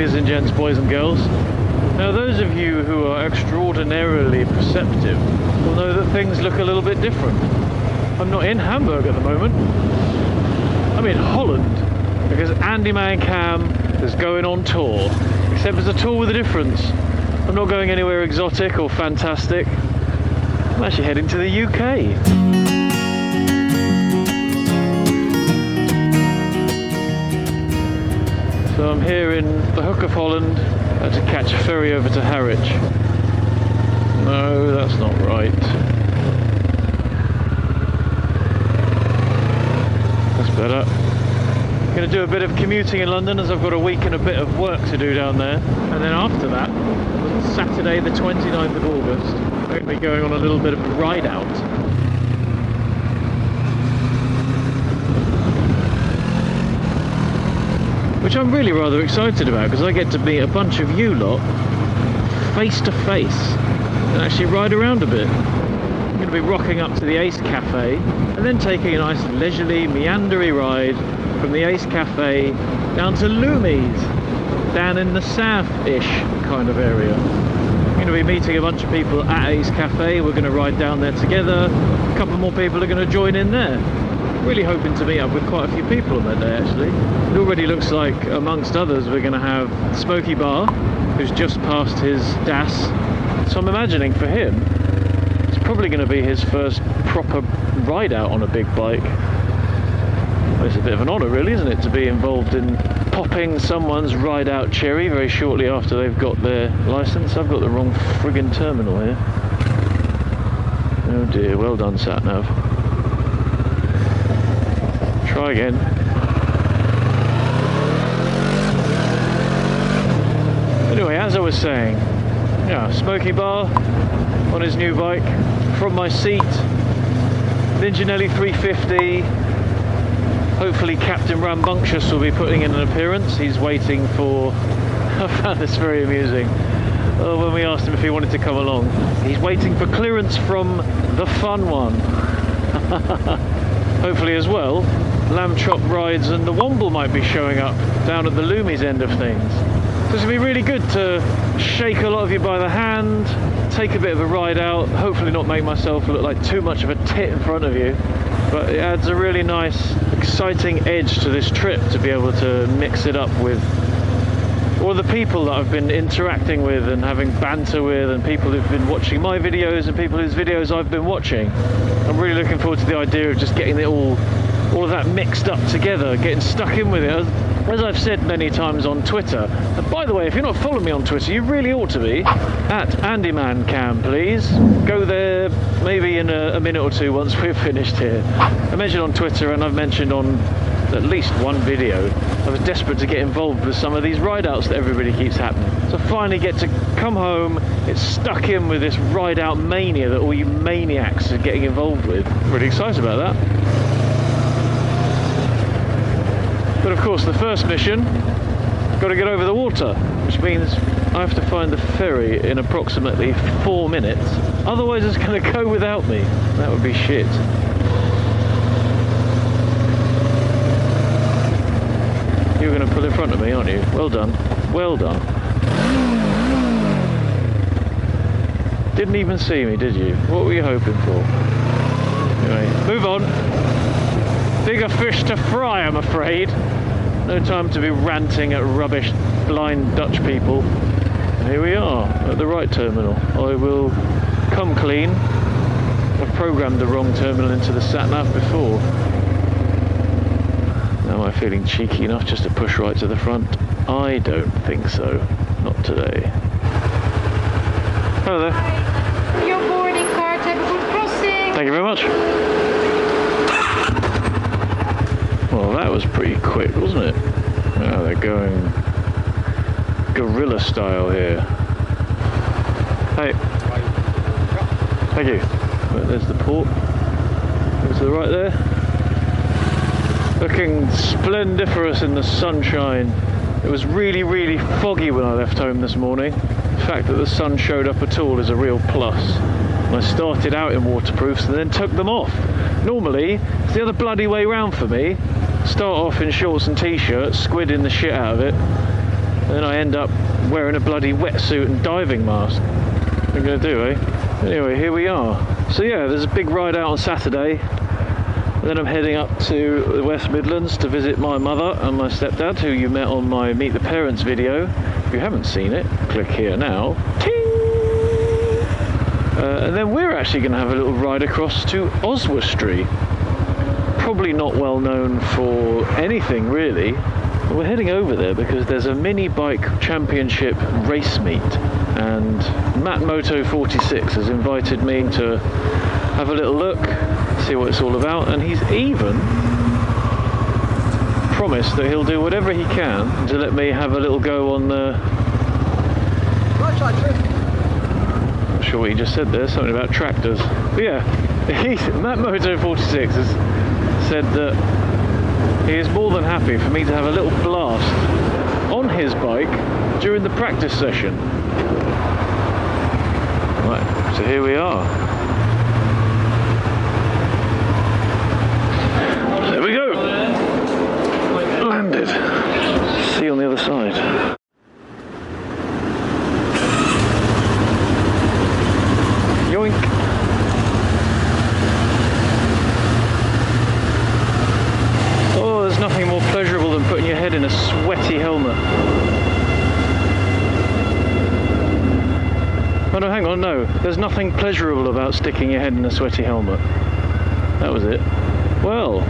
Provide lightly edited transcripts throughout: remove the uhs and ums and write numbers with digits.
ladies and gents, boys and girls. Now those of you who are extraordinarily perceptive will know that things look a little bit different. I'm not in Hamburg at the moment. I'm in Holland because AndyManCam is going on tour. Except it's a tour with a difference. I'm not going anywhere exotic or fantastic. I'm actually heading to the UK. So I'm here in the Hook of Holland to catch a ferry over to Harwich. No, that's not right. That's better. I'm going to do a bit of commuting in London as I've got a week and a bit of work to do down there. And then after that, on Saturday the 29th of August, I'm going to be going on a little bit of a ride out. Which I'm really rather excited about because I get to meet a bunch of you lot face to face and actually ride around a bit. I'm going to be rocking up to the Ace Cafe and then taking a nice leisurely, meandery ride from the Ace Cafe down to Loomies, down in the south-ish kind of area. I'm going to be meeting a bunch of people at Ace Cafe. We're going to ride down there together. A couple more people are going to join in there. Really hoping to meet up with quite a few people on that day actually. It already looks like, amongst others, we're going to have Smokey Bar, who's just passed his DAS. So I'm imagining for him, it's probably going to be his first proper ride out on a big bike. Well, it's a bit of an honour really, isn't it, to be involved in popping someone's ride out cherry very shortly after they've got their licence. I've got the wrong friggin' terminal here. Oh dear, well done sat-nav. Try again. Anyway, as I was saying, yeah, Smokey Bar on his new bike. From my seat, Ninjanelli 350. Hopefully Captain Rambunctious will be putting in an appearance. He's waiting for... I found this very amusing. When we asked him if he wanted to come along. He's waiting for clearance from the fun one. Hopefully as well, Lamb Chop Rides and the Womble might be showing up down at the Loomies end of things. So it's going to be really good to shake a lot of you by the hand, take a bit of a ride out, hopefully not make myself look like too much of a tit in front of you, but it adds a really nice, exciting edge to this trip to be able to mix it up with all the people that I've been interacting with and having banter with, and people who've been watching my videos and people whose videos I've been watching. I'm really looking forward to the idea of just getting it all of that mixed up together, getting stuck in with it. As I've said many times on Twitter, and by the way, if you're not following me on Twitter, you really ought to be, at AndyManCam, please. Go there maybe in a minute or two once we've finished here. I mentioned on Twitter, and I've mentioned on at least one video, I was desperate to get involved with some of these ride-outs that everybody keeps happening. So I finally get to come home, get stuck in with this ride-out mania that all you maniacs are getting involved with. Really excited about that. But of course the first mission, got to get over the water, which means I have to find the ferry in approximately 4 minutes. Otherwise it's going to go without me. That would be shit. You're going to pull in front of me, aren't you? Well done. Well done. Didn't even see me, did you? What were you hoping for? Anyway, move on. Bigger fish to fry, I'm afraid. No time to be ranting at rubbish blind Dutch people. Here we are at the right terminal. I will come clean. I've programmed the wrong terminal into the sat-nav before. Am I feeling cheeky enough just to push right to the front? I don't think so. Not today. Hello there. Hi. Your boarding card, have a good crossing. Thank you very much. Well, that was pretty quick, wasn't it? Oh, they're going guerrilla style here. Hey. Thank you. Right, there's the port. Go to the right there. Looking splendiferous in the sunshine. It was really, really foggy when I left home this morning. The fact that the sun showed up at all is a real plus. And I started out in waterproofs and then took them off. Normally, it's the other bloody way round for me. Start off in shorts and t-shirts, squidding the shit out of it. and then I end up wearing a bloody wetsuit and diving mask. What are you going to do, eh? Anyway, here we are. So yeah, there's a big ride out on Saturday. Then I'm heading up to the West Midlands to visit my mother and my stepdad, who you met on my Meet the Parents video. If you haven't seen it, click here now. Ting! And then we're actually going to have a little ride across to Oswestry. Probably not well known for anything really. But we're heading over there because there's a mini bike championship race meet. And Matt Moto46 has invited me to have a little look, see what it's all about, and he's even promised that he'll do whatever he can to let me have a little go on the... Not sure what he just said there, something about tractors. But yeah, Matt Moto46 has said that he is more than happy for me to have a little blast on his bike during the practice session. Right, so here we are. There we go. Landed. See you on the other side. Yoink. Oh, there's nothing more pleasurable than putting your head in a sweaty helmet. Oh no, hang on, no. There's nothing pleasurable about sticking your head in a sweaty helmet. That was it. Well,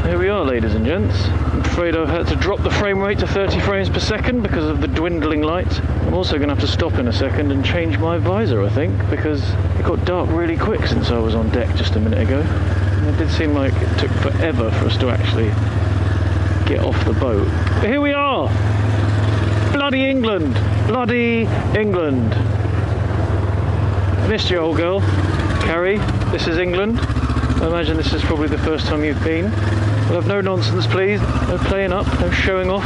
here we are, ladies and gents. I'm afraid I've had to drop the frame rate to 30 frames per second because of the dwindling light. I'm also going to have to stop in a second and change my visor, I think, because it got dark really quick since I was on deck just a minute ago. And it did seem like it took forever for us to actually get off the boat. But here we are! Bloody England! Bloody England! Missed you, old girl. Carrie, this is England. I imagine this is probably the first time you've been. We'll have no nonsense, please. No playing up, no showing off.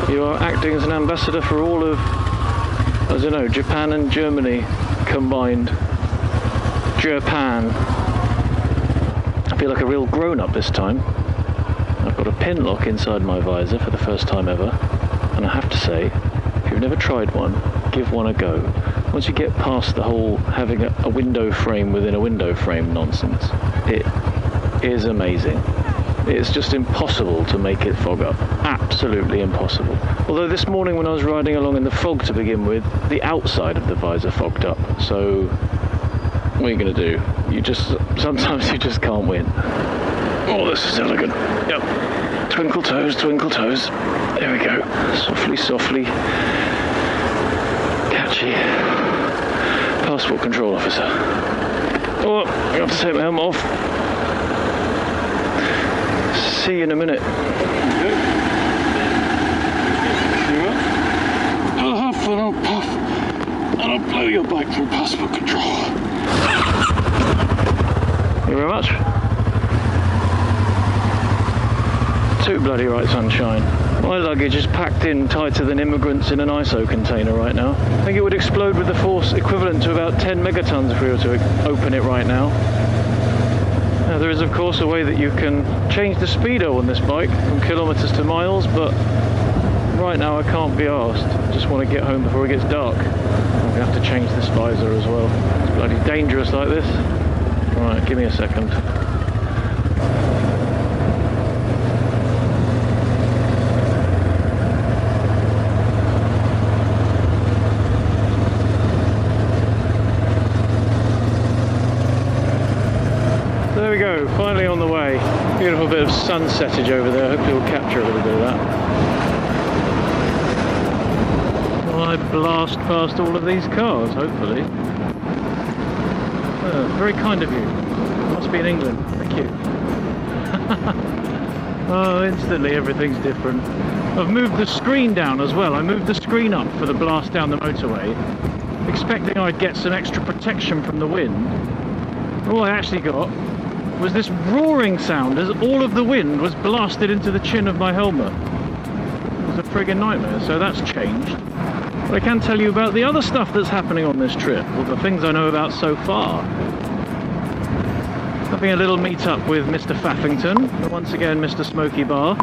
You are acting as an ambassador for all of, I don't know, Japan and Germany combined. Japan. I feel like a real grown-up this time. I've got a pin lock inside my visor for the first time ever. And I have to say, if you've never tried one, give one a go. Once you get past the whole having a window frame within a window frame nonsense, it is amazing. It's just impossible to make it fog up. Absolutely impossible. Although this morning when I was riding along in the fog to begin with, the outside of the visor fogged up. So what are you going to do? Sometimes you just can't win. Oh, this is elegant. Yep. Twinkle toes, twinkle toes. There we go. Softly, softly. Catchy. Passport control officer. Oh, I have to take my helmet off. See you in a minute. I'll huff and I'll puff and I'll blow your bike through passport control. Thank you very much. Too bloody right, sunshine. My luggage is packed in tighter than immigrants in an ISO container right now. I think it would explode with the force equivalent to about 10 megatons if we were to open it right now. Now, there is of course a way that you can change the speedo on this bike from kilometers to miles, but right now I can't be arsed. I just want to get home before it gets dark. I'm going to have to change this visor as well. It's bloody dangerous like this. Right, give me a second. There we go, finally on the way. Beautiful bit of sunsettage over there. Hopefully we'll capture a little bit of that. Well, I blast past all of these cars, hopefully. Oh, very kind of you. Must be in England. Thank you. Oh, instantly everything's different. I've moved the screen down as well. I moved the screen up for the blast down the motorway, expecting I'd get some extra protection from the wind. All I actually got was this roaring sound as all of the wind was blasted into the chin of my helmet. It was a friggin' nightmare, so that's changed. But I can tell you about the other stuff that's happening on this trip, or the things I know about so far. Having a little meet up with Mr. Faffington, and once again Mr. Smoky Bar.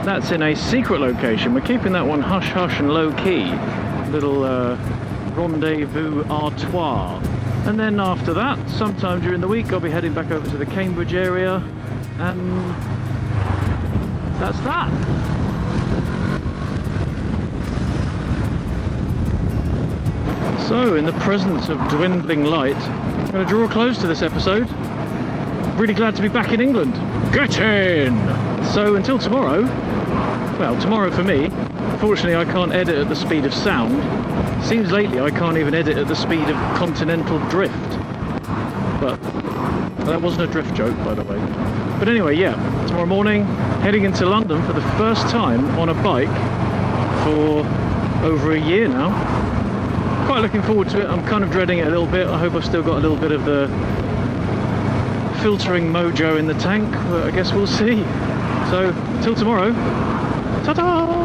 That's in a secret location. We're keeping that one hush hush and low key. Little rendezvous artois. And then after that, sometime during the week, I'll be heading back over to the Cambridge area, and that's that. So, in the presence of dwindling light, I'm going to draw a close to this episode. Really glad to be back in England. Get in! So, until tomorrow, well, tomorrow for me, unfortunately I can't edit at the speed of sound. Seems lately I can't even edit at the speed of continental drift. But that wasn't a drift joke, by the way. But anyway, yeah, tomorrow morning, heading into London for the first time on a bike for over a year now. Quite looking forward to it. I'm kind of dreading it a little bit. I hope I've still got a little bit of the filtering mojo in the tank, but I guess we'll see. So, till tomorrow, ta-ta!